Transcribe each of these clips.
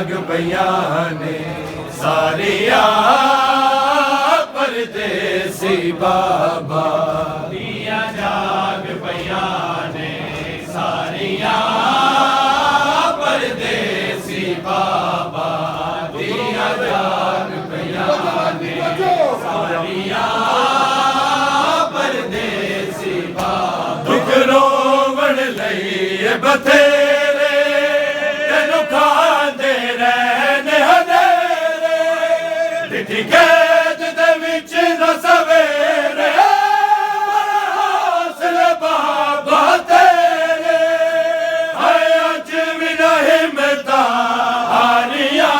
जाग पईया ने सारिया परदेसी बाबा दिया जाग पईया ने सारिया परदेसी बाबा दिया जाग पईया ने सारिया परदेसी बाबा दुख रोवण लई बथेरे तेनू खांदे रहने हनेरे डिठी कैद दे विच न सवेरे हौसले बाबा तेरे हाय अज भी न हिम्मतां हारियां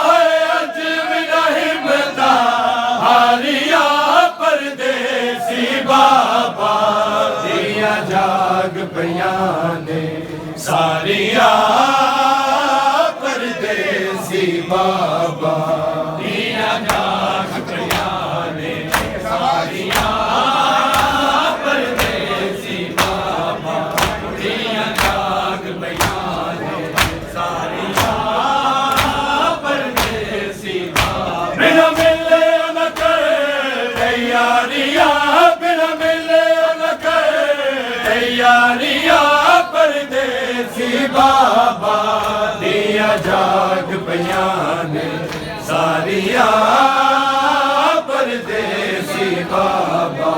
हाय अज भी न हिम्मतां हारियां परदेसी बाबा दिया जाग पईया ने सारिया परदेसी बाबा दिया जाग पईया ने सारिया परदेसी बाबा दिया जाग पईया ने सारिया परदेसी बाबा बिना मिले न करे यारियां बिना मिले न करे यारियां परदेसी बाबा दिया जाग पईया ने सारिया परदेसी बाबा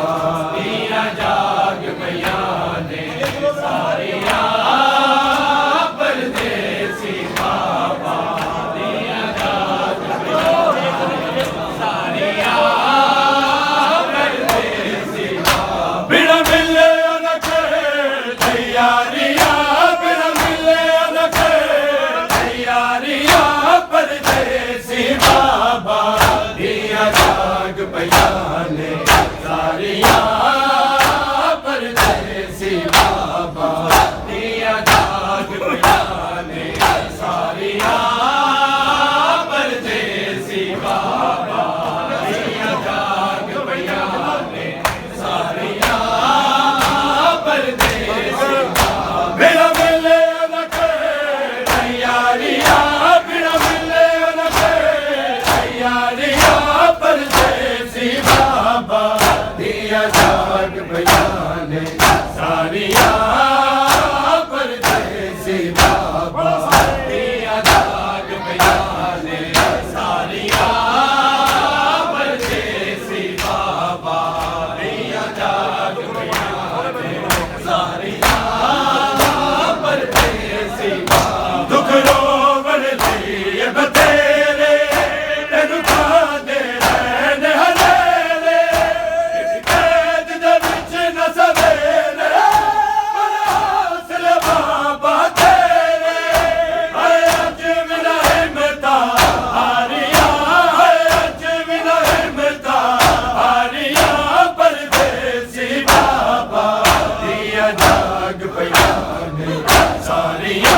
दिया जाग पईया ने सारिया परदेसी बाबा दिया जाग पईया ने सारिया परदेसी बाबा बिना मिले न करे तैयारियां बिना मिले न करे तैयारियां परदेसी बाबा दिया जाग पईया ने सारिया परदेसी बाबा दिया जाग पईया ने सारिया परदेसी बाबा दिया जाग पईया ने सारिया परदेसी बिना मिले न करे तैयारियां बिना मिले न करे तैयारियां परदेसी बाबा दिया जाग पईया ने सारिया परदेसी बाबा दिया जाग पईया ने सारिया परदेसी बाबा दिया जाग पईया ने सारिया परदेसी बाबा दुख रोवण लई बथेरे तेनू खांदे रहने हनेरे कैद दे विच न सवेरे हौसले बाबा तेरे हाय अज भी न हिम्मतां हारियां हाय अज भी न हिम्मतां हारियां परदेसी बाबा दिया जाग पईया ने सारिया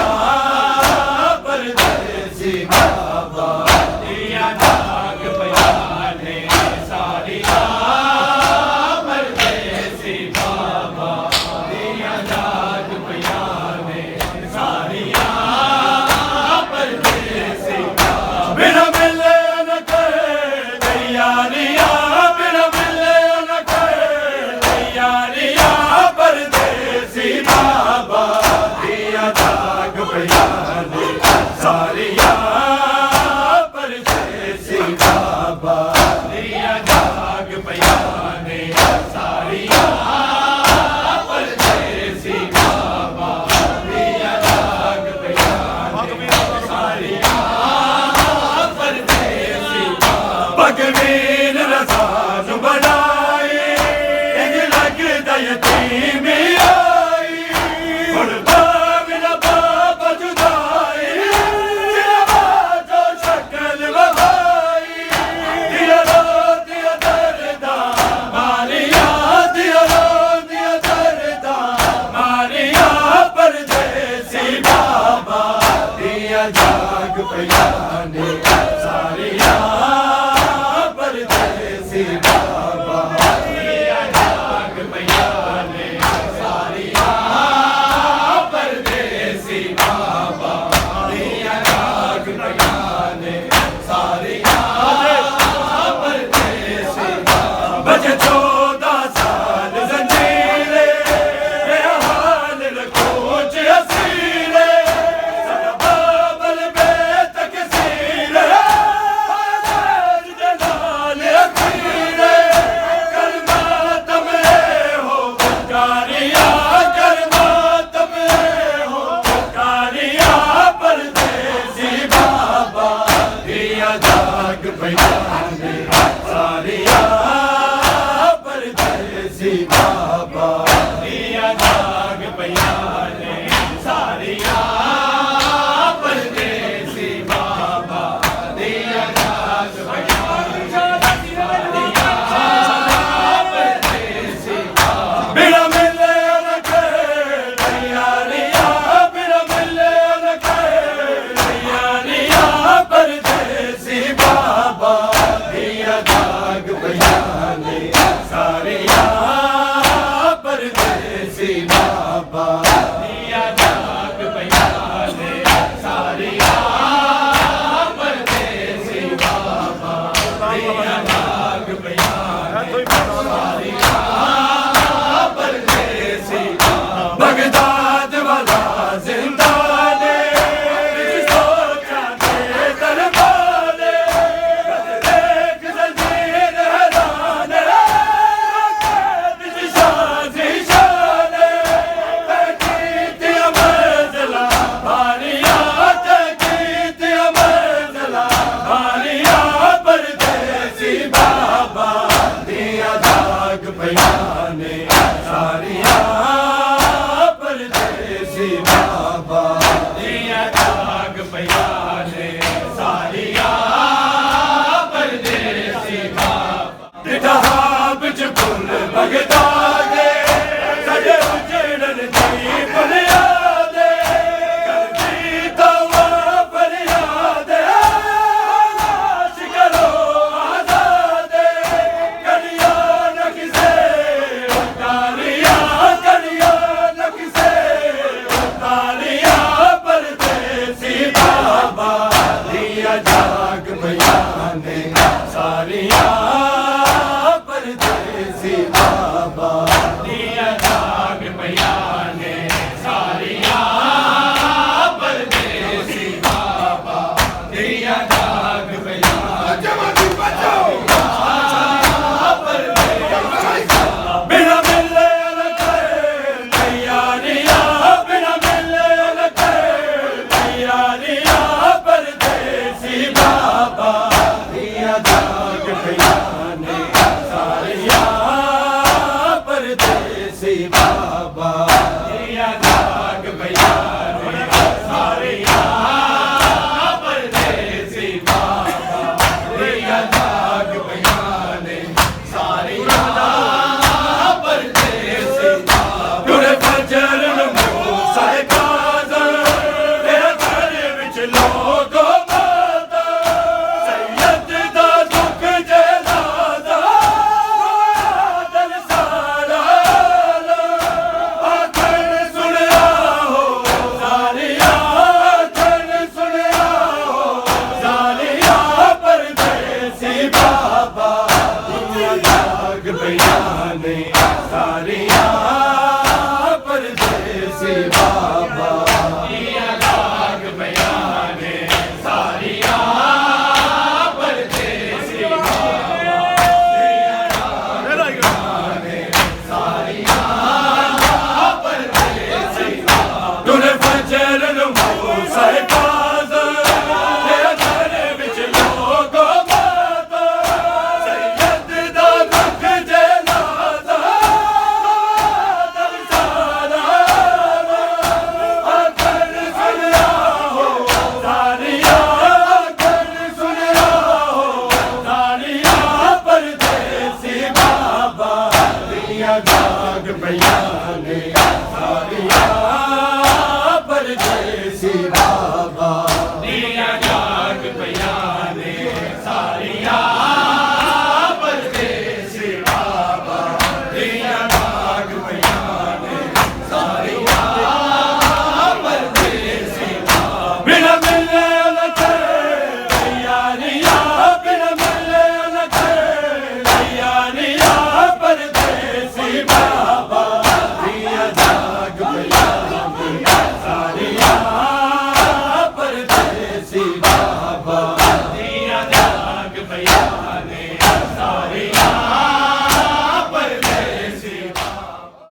परदेसी बाबा दिया जाग पईया ने सारिया परदेसी बाबा दिया जाग पईया ने सारिया परदेसी बाबा बिना मिले न करे तैयारियां बिना मिले न करे तैयारियां परदेसी बाबा दिया जाग पईया ने सारिया परदेसी बाबा दिया जाग पईया ने सारिया परदेसी बाबा दिया जाग पईया ने सारिया परदेसी भगवीन रसा नू बनाई इंज लगदा यतीम आई हुण बिना बाबा जुदाई जिया जो शक्ल वहाई दिया रो दिया दर्दा मारिया दिया रो दिया दर्दा मारिया परदेसी बाबा दिया जाग पईया ने सारिया परदेसी बाबा दिया जाग पईया ने सारिया परदेसी बाबा दिया जाग पईया पईयां ने सारियां परदेसी बाबा दिया जाग पईयां ने सारियां परदेसी बाबा दिया जाग पईयां परदेसी बाबा बिना मिले न यारिया बिना मिले न यारिया परदेसी बाबा दिया जाग पईयां ने सारियां परदेसी बाबा दिया जाग पईयां ने सारियां परदेसी बाबा दिया जाग पईयां ने सारियां परदेसी बगदाद वाला जिंदा ने सोचा के दरबारे देख जंजीर हैरान शादी शान तकीत अमरजला भारिया तकीत अमरजला भारिया परदेसी बाबा दिया जाग पईयां ने सारियां परदेसी बाबा दिया जाग पईयां ने सारियां परदेसी बाबा दिठा बिच फुल बगदादे सजे उजड़न दी बुनियादे करदी तवा फरियाद लाश करो आजादे कड़िया न किसे उतारिया कड़िया न किसे उतारिया परदेसी बाबा दिया जाग पईयां ने सारियां परदेसी बाबा दिया जाग पईयां ने सारियां परदेसी बाबा दिया